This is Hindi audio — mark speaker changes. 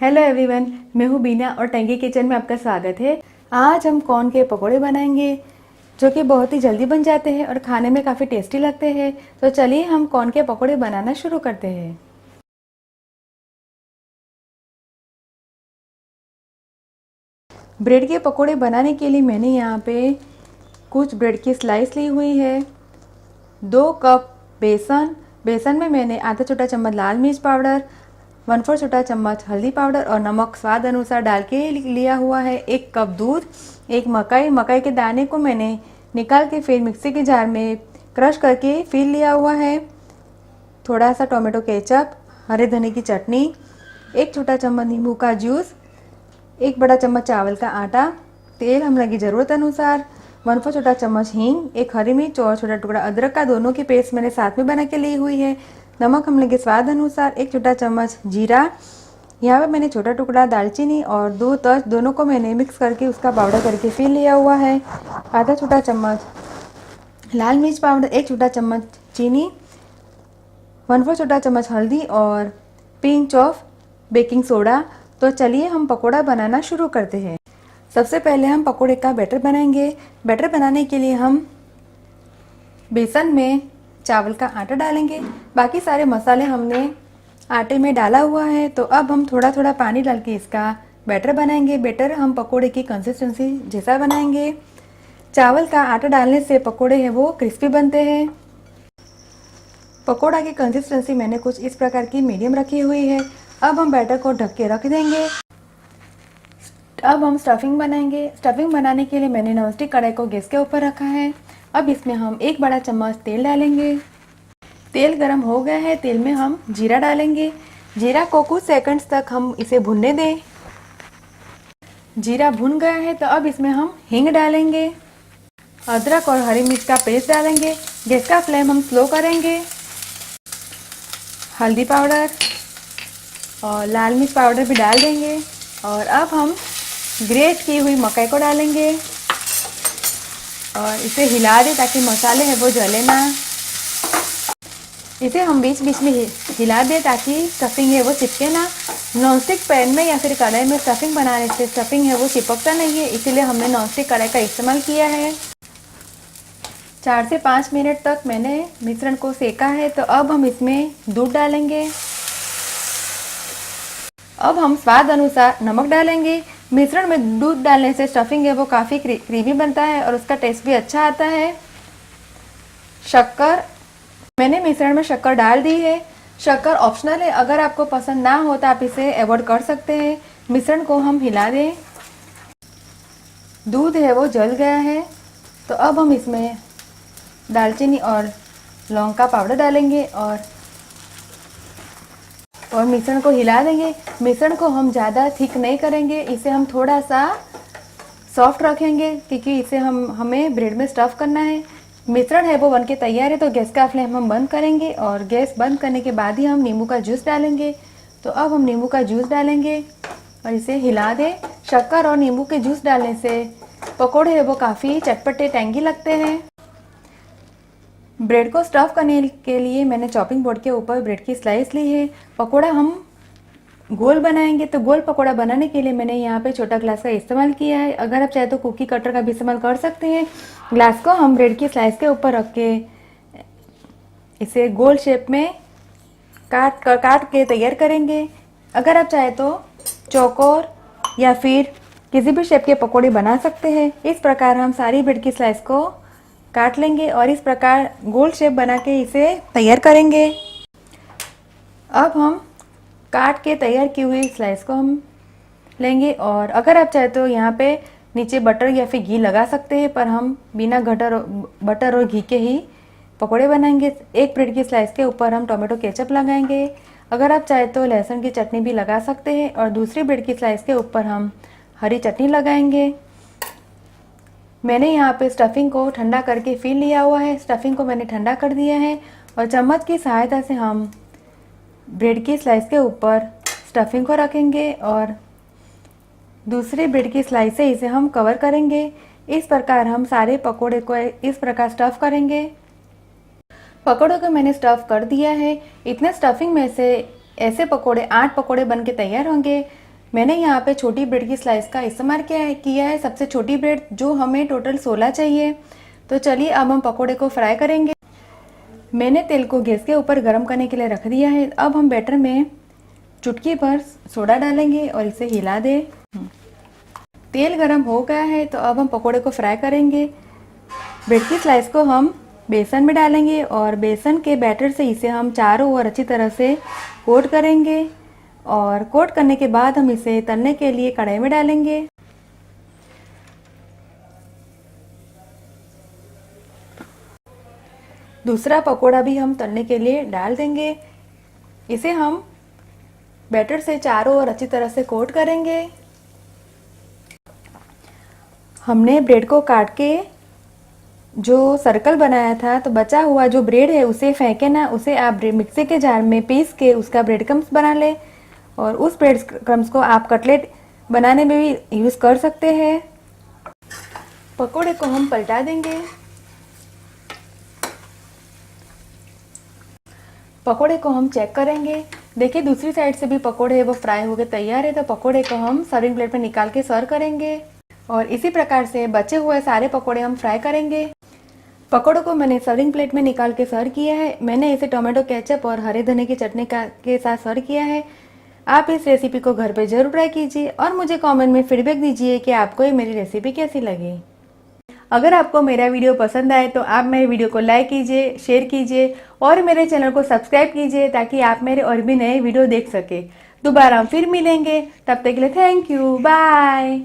Speaker 1: हेलो एवरीवन, मैं हूँ बीना और टेंगी किचन में आपका स्वागत है। आज हम कॉर्न के पकोड़े बनाएंगे जो कि बहुत ही जल्दी बन जाते हैं और खाने में काफ़ी टेस्टी लगते हैं। तो चलिए हम कॉर्न के पकोड़े बनाना शुरू करते हैं। ब्रेड के पकोड़े बनाने के लिए मैंने यहाँ पे कुछ ब्रेड की स्लाइस ली हुई है, 2 कप बेसन में मैंने आधा छोटा चम्मच लाल मिर्च पाउडर, 1/4 छोटा चम्मच हल्दी पाउडर और नमक स्वाद अनुसार डाल के लिया हुआ है। 1 कप दूध, एक मकई के दाने को मैंने निकाल के फिर मिक्सी के जार में क्रश करके फिर लिया हुआ है। थोड़ा सा टोमेटो केचप, हरे धनिया की चटनी, 1 छोटा चम्मच नींबू का जूस, 1 बड़ा चम्मच चावल का आटा, तेल हम लगी ज़रूरत अनुसार, 1/4 छोटा चम्मच हींग, 1 हरी मिर्च और छोटा टुकड़ा अदरक का दोनों की पेस्ट मैंने साथ में बना के ली हुई है। नमक हम लेंगे स्वाद अनुसार, 1 छोटा चम्मच जीरा, यहाँ पे मैंने छोटा टुकड़ा दालचीनी और 2 तज दोनों को मैंने मिक्स करके उसका पाउडर करके फिर लिया हुआ है। आधा छोटा चम्मच लाल मिर्च पाउडर, 1 छोटा चम्मच चीनी, 1/4 छोटा चम्मच हल्दी और पिंच ऑफ बेकिंग सोडा। तो चलिए हम पकोड़ा बनाना शुरू करते हैं। सबसे पहले हम पकोड़े का बैटर बनाएंगे। बैटर बनाने के लिए हम बेसन में चावल का आटा डालेंगे। बाकी सारे मसाले हमने आटे में डाला हुआ है। तो अब हम थोड़ा थोड़ा पानी डाल के इसका बैटर बनाएंगे। बैटर हम पकोड़े की कंसिस्टेंसी जैसा बनाएंगे। चावल का आटा डालने से पकोड़े हैं वो क्रिस्पी बनते हैं। पकोड़ा की कंसिस्टेंसी मैंने कुछ इस प्रकार की मीडियम रखी हुई है। अब हम बैटर को ढक के रख देंगे। अब हम स्टफिंग बनाएंगे। स्टफिंग बनाने के लिए मैंने नॉनस्टिक कढ़ाई को गैस के ऊपर रखा है। अब इसमें हम 1 बड़ा चम्मच तेल डालेंगे। तेल गरम हो गया है। तेल में हम जीरा डालेंगे। जीरा को कुछ सेकंड्स तक हम इसे भुनने दें। जीरा भुन गया है तो अब इसमें हम हींग डालेंगे। अदरक और हरी मिर्च का पेस्ट डालेंगे। गैस का फ्लेम हम स्लो करेंगे। हल्दी पाउडर और लाल मिर्च पाउडर भी डाल देंगे। और अब हम ग्रेट की हुई मकई को डालेंगे और इसे हिला दें ताकि मसाले हैं वो जले ना। इसे हम बीच बीच में हिला दें ताकि स्टफिंग है वो चिपके ना। नॉनस्टिक पैन में या फिर कढ़ाई में स्टफिंग बनाने से स्टफिंग है वो चिपकता नहीं है, इसीलिए हमने नॉनस्टिक कढ़ाई का इस्तेमाल किया है। 4 से 5 मिनट तक मैंने मिश्रण को सेका है। तो अब हम इसमें दूध डालेंगे। अब हम स्वाद अनुसार नमक डालेंगे। मिश्रण में दूध डालने से स्टफिंग है वो काफ़ी क्रीमी बनता है और उसका टेस्ट भी अच्छा आता है। शक्कर, मैंने मिश्रण में शक्कर डाल दी है। शक्कर ऑप्शनल है, अगर आपको पसंद ना हो तो आप इसे अवॉइड कर सकते हैं। मिश्रण को हम हिला दें। दूध है वो जल गया है। तो अब हम इसमें दालचीनी और लौंग का पाउडर डालेंगे और मिश्रण को हिला देंगे। मिश्रण को हम ज़्यादा थिक नहीं करेंगे, इसे हम थोड़ा सा सॉफ्ट रखेंगे क्योंकि इसे हमें ब्रेड में स्टफ़ करना है। मिश्रण है वो बनके तैयार है। तो गैस का फ्लेम हम बंद करेंगे और गैस बंद करने के बाद ही हम नींबू का जूस डालेंगे। तो अब हम नींबू का जूस डालेंगे और इसे हिला दें। शक्कर और नींबू के जूस डालने से पकोड़े है वो काफ़ी चटपटे टेंगी लगते हैं। ब्रेड को स्टफ़ करने के लिए मैंने चॉपिंग बोर्ड के ऊपर ब्रेड की स्लाइस ली है। पकोड़ा हम गोल बनाएंगे। तो गोल पकोड़ा बनाने के लिए मैंने यहाँ पे छोटा ग्लास का इस्तेमाल किया है। अगर आप चाहे तो कुकी कटर का भी इस्तेमाल कर सकते हैं। ग्लास को हम ब्रेड की स्लाइस के ऊपर रख के इसे गोल शेप में काट के तैयार करेंगे। अगर आप चाहे तो चौकोर या फिर किसी भी शेप के पकोड़े बना सकते हैं। इस प्रकार हम सारी ब्रेड की स्लाइस को काट लेंगे और इस प्रकार गोल शेप बना के इसे तैयार करेंगे। अब हम काट के तैयार की हुई स्लाइस को हम लेंगे और अगर आप चाहे तो यहाँ पे नीचे बटर या फिर घी लगा सकते हैं, पर हम बिना बटर और घी के ही पकोड़े बनाएंगे। एक ब्रेड की स्लाइस के ऊपर हम टोमेटो केचप लगाएंगे। अगर आप चाहे तो लहसुन की चटनी भी लगा सकते हैं और दूसरी ब्रेड की स्लाइस के ऊपर हम हरी चटनी लगाएंगे। मैंने यहाँ पे स्टफिंग को ठंडा करके फिर लिया हुआ है। स्टफिंग को मैंने ठंडा कर दिया है और चम्मच की सहायता से हम ब्रेड की स्लाइस के ऊपर स्टफिंग को रखेंगे और दूसरी ब्रेड की स्लाइस से इसे हम कवर करेंगे। इस प्रकार हम सारे पकोड़े को इस प्रकार स्टफ़ करेंगे। पकोड़ों को मैंने स्टफ़ कर दिया है। इतने स्टफिंग में से ऐसे पकोड़े 8 पकोड़े बन के तैयार होंगे। मैंने यहाँ पे छोटी ब्रेड की स्लाइस का इस्तेमाल किया है, सबसे छोटी ब्रेड, जो हमें टोटल 16 चाहिए। तो चलिए अब हम पकोड़े को फ्राई करेंगे। मैंने तेल को गैस के ऊपर गर्म करने के लिए रख दिया है। अब हम बैटर में चुटकी भर सोडा डालेंगे और इसे हिला दें। तेल गर्म हो गया है, तो अब हम पकोड़े को फ्राई करेंगे। ब्रेड की स्लाइस को हम बेसन में डालेंगे और बेसन के बैटर से इसे हम चारों ओर अच्छी तरह से कोट करेंगे। और कोट करने के बाद हम इसे तलने के लिए कढ़ाई में डालेंगे। दूसरा पकोड़ा भी हम तलने के लिए डाल देंगे। इसे हम बैटर से चारों ओर अच्छी तरह से कोट करेंगे। हमने ब्रेड को काट के जो सर्कल बनाया था, तो बचा हुआ जो ब्रेड है उसे फेंके ना, उसे आप मिक्सी के जार में पीस के उसका ब्रेड क्रम्स बना लें। और उस ब्रेड क्रम्स को आप कटलेट बनाने में भी यूज़ कर सकते हैं। पकोड़े को हम पलटा देंगे। पकोड़े को हम चेक करेंगे। देखिए दूसरी साइड से भी पकोड़े वो फ्राई होकर तैयार है। तो पकोड़े को हम सर्विंग प्लेट में निकाल के सर्व करेंगे। और इसी प्रकार से बचे हुए सारे पकोड़े हम फ्राई करेंगे। पकोड़ों को मैंने सर्विंग प्लेट में निकाल के सर्व किया है। मैंने इसे टोमेटो केचप और हरे धनिया की चटनी के साथ सर्व किया है। आप इस रेसिपी को घर पे जरूर ट्राई कीजिए और मुझे कमेंट में फीडबैक दीजिए कि आपको ये मेरी रेसिपी कैसी लगी। अगर आपको मेरा वीडियो पसंद आए तो आप मेरे वीडियो को लाइक कीजिए, शेयर कीजिए और मेरे चैनल को सब्सक्राइब कीजिए, ताकि आप मेरे और भी नए वीडियो देख सके। दोबारा हम फिर मिलेंगे, तब तक के लिए थैंक यू, बाय।